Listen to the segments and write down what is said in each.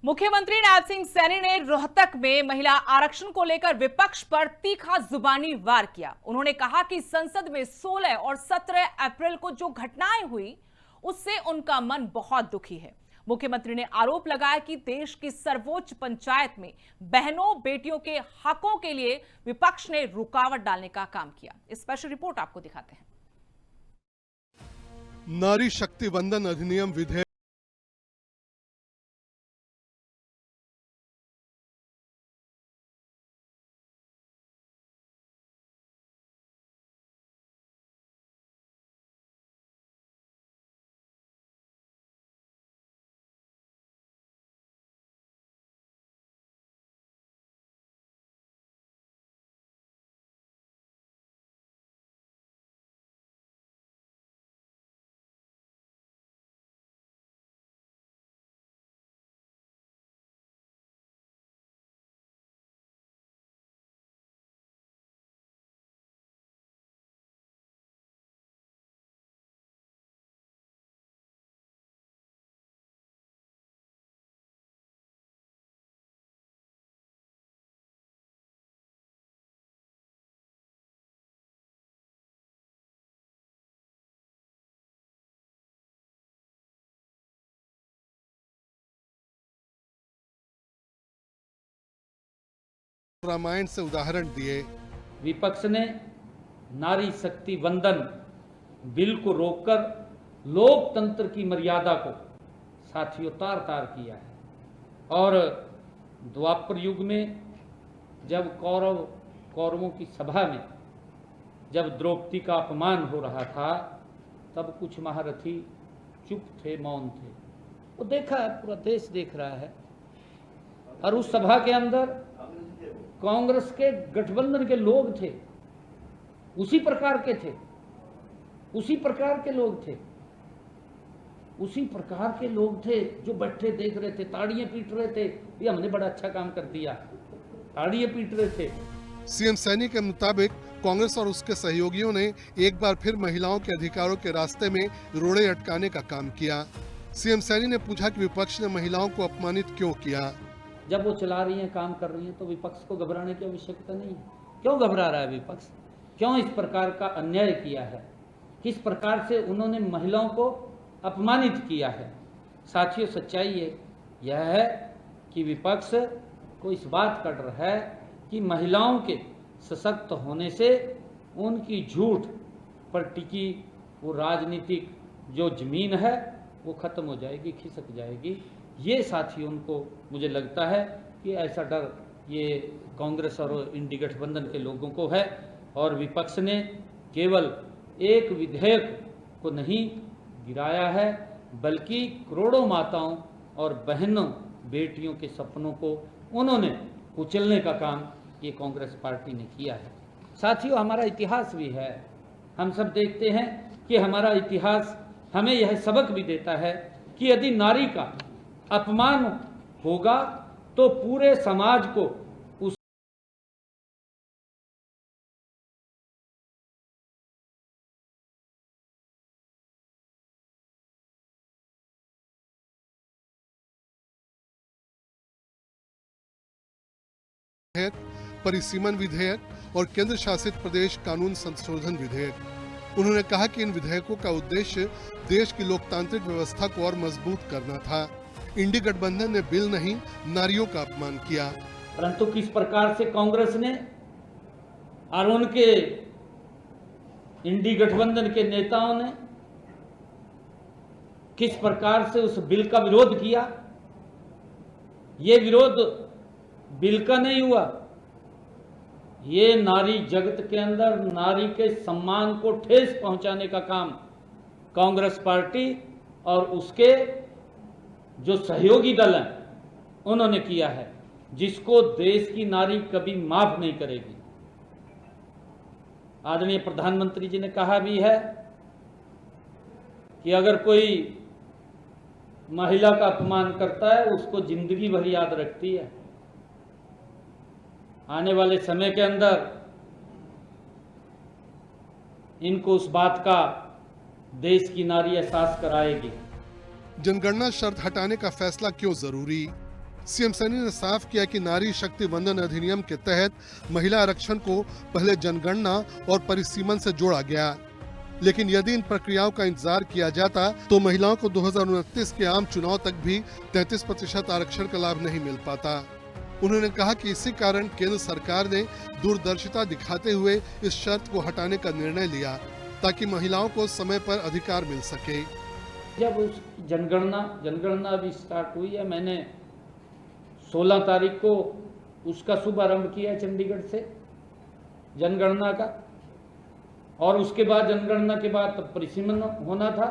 मुख्यमंत्री नायब सिंह सैनी ने रोहतक में महिला आरक्षण को लेकर विपक्ष पर तीखा जुबानी वार किया। उन्होंने कहा कि संसद में 16 और 17 अप्रैल को जो घटनाएं हुई उससे उनका मन बहुत दुखी है। मुख्यमंत्री ने आरोप लगाया कि देश की सर्वोच्च पंचायत में बहनों बेटियों के हकों के लिए विपक्ष ने रुकावट डालने का काम किया। स्पेशल रिपोर्ट आपको दिखाते हैं। नारी शक्ति वंदन अधिनियम विधेयक रामायण से उदाहरण दिए। विपक्ष ने नारी शक्ति वंदन बिल को रोककर लोकतंत्र की मर्यादा को साथियों तार तार किया है। और द्वापर युग में जब कौरवों की सभा में जब द्रौपदी का अपमान हो रहा था तब कुछ महारथी चुप थे, मौन थे। वो देखा है, पूरा देश देख रहा है। और उस सभा के अंदर कांग्रेस के गठबंधन के लोग थे, उसी प्रकार के थे, उसी प्रकार के लोग थे, उसी प्रकार के लोग थे जो बैठे देख रहे थे, ताड़ियां पीट रहे थे। ये हमने बड़ा अच्छा काम कर दिया, ताड़ियां पीट रहे थे। सीएम सैनी के मुताबिक कांग्रेस और उसके सहयोगियों ने एक बार फिर महिलाओं के अधिकारों के रास्ते में रोड़े अटकाने का काम किया। सीएम सैनी ने पूछा कि विपक्ष ने महिलाओं को अपमानित क्यों किया। जब वो चला रही हैं, काम कर रही हैं, तो विपक्ष को घबराने की आवश्यकता नहीं है। क्यों घबरा रहा है विपक्ष? क्यों इस प्रकार का अन्याय किया है? किस प्रकार से उन्होंने महिलाओं को अपमानित किया है? साथियों, सच्चाई यह है कि विपक्ष को इस बात का डर है कि महिलाओं के सशक्त होने से उनकी झूठ पर टिकी वो राजनीतिक जो जमीन है वो खत्म हो जाएगी, खिसक जाएगी। ये साथियों, उनको मुझे लगता है कि ऐसा डर ये कांग्रेस और इंडी गठबंधन के लोगों को है। और विपक्ष ने केवल एक विधेयक को नहीं गिराया है, बल्कि करोड़ों माताओं और बहनों बेटियों के सपनों को उन्होंने कुचलने का काम ये कांग्रेस पार्टी ने किया है। साथियों, हमारा इतिहास भी है, हम सब देखते हैं कि हमारा इतिहास हमें यह सबक भी देता है कि यदि नारी का अपमान होगा तो पूरे समाज को उस परिसीमन विधेयक और केंद्र शासित प्रदेश कानून संशोधन विधेयक। उन्होंने कहा कि इन विधेयकों का उद्देश्य देश की लोकतांत्रिक व्यवस्था को और मजबूत करना था। इंडी गठबंधन ने बिल नहीं, नारियों का अपमान किया। परंतु किस प्रकार से कांग्रेस ने और उनके इंडी गठबंधन के नेताओं ने किस प्रकार से उस बिल का विरोध किया। ये विरोध बिल का नहीं हुआ, ये नारी जगत के अंदर नारी के सम्मान को ठेस पहुंचाने का काम कांग्रेस पार्टी और उसके जो सहयोगी दल हैं उन्होंने किया है, जिसको देश की नारी कभी माफ नहीं करेगी। आदरणीय प्रधानमंत्री जी ने कहा भी है कि अगर कोई महिला का अपमान करता है उसको जिंदगी भर याद रखती है। आने वाले समय के अंदर इनको उस बात का देश की नारी एहसास कराएगी। जनगणना शर्त हटाने का फैसला क्यों जरूरी? सीएम सैनी ने साफ किया कि नारी शक्ति वंदन अधिनियम के तहत महिला आरक्षण को पहले जनगणना और परिसीमन से जोड़ा गया, लेकिन यदि इन प्रक्रियाओं का इंतजार किया जाता तो महिलाओं को 2029 के आम चुनाव तक भी 33% आरक्षण का लाभ नहीं मिल पाता। उन्होंने कहा कि इसी कारण केंद्र सरकार ने दूरदर्शिता दिखाते हुए इस शर्त को हटाने का निर्णय लिया ताकि महिलाओं को समय पर अधिकार मिल सके। जब उस जनगणना अभी स्टार्ट हुई है, मैंने 16 तारीख को उसका शुभारंभ किया चंडीगढ़ से जनगणना का, और उसके बाद जनगणना के बाद तब परिसीमन होना था,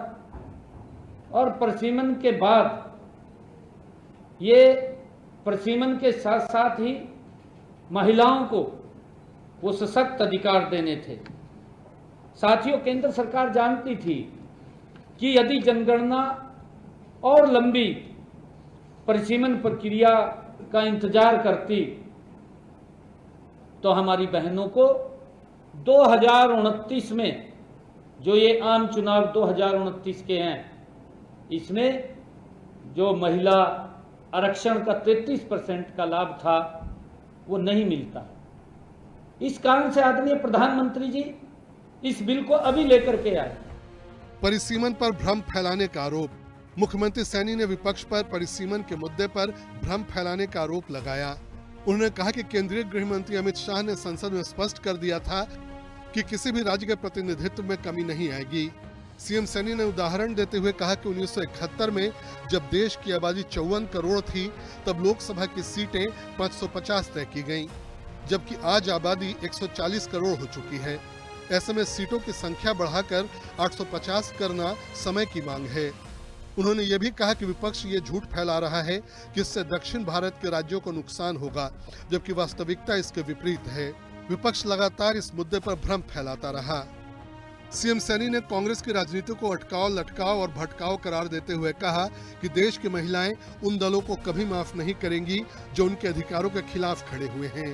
और परिसीमन के बाद ये परिसीमन के साथ साथ ही महिलाओं को वो सशक्त अधिकार देने थे। साथियों, केंद्र सरकार जानती थी कि यदि जनगणना और लंबी परिसीमन प्रक्रिया का इंतजार करती तो हमारी बहनों को 2029 में, जो ये आम चुनाव 2029 के हैं, इसमें जो महिला आरक्षण का 33% का लाभ था वो नहीं मिलता। इस कारण से आदरणीय प्रधानमंत्री जी इस बिल को अभी लेकर के आए। परिसीमन पर भ्रम फैलाने का आरोप। मुख्यमंत्री सैनी ने विपक्ष पर परिसीमन के मुद्दे पर भ्रम फैलाने का आरोप लगाया। उन्होंने कहा कि केंद्रीय गृह मंत्री अमित शाह ने संसद में स्पष्ट कर दिया था कि किसी भी राज्य के प्रतिनिधित्व में कमी नहीं आएगी। सीएम सैनी ने उदाहरण देते हुए कहा कि 1971 में जब देश की आबादी 54 करोड़ थी तब लोकसभा की सीटें 550 तय की गईं, जबकि आज आबादी 140 करोड़ हो चुकी है। ऐसे में सीटों की संख्या बढ़ाकर 850 करना समय की मांग है। उन्होंने ये भी कहा कि विपक्ष ये झूठ फैला रहा है कि इससे दक्षिण भारत के राज्यों को नुकसान होगा, जबकि वास्तविकता इसके विपरीत है। विपक्ष लगातार इस मुद्दे पर भ्रम फैलाता रहा। सीएम सैनी ने कांग्रेस की राजनीति को अटकाव, लटकाव और भटकाव करार देते हुए कहा कि देश की महिलाएं उन दलों को कभी माफ नहीं करेंगी जो उनके अधिकारों के खिलाफ खड़े हुए हैं।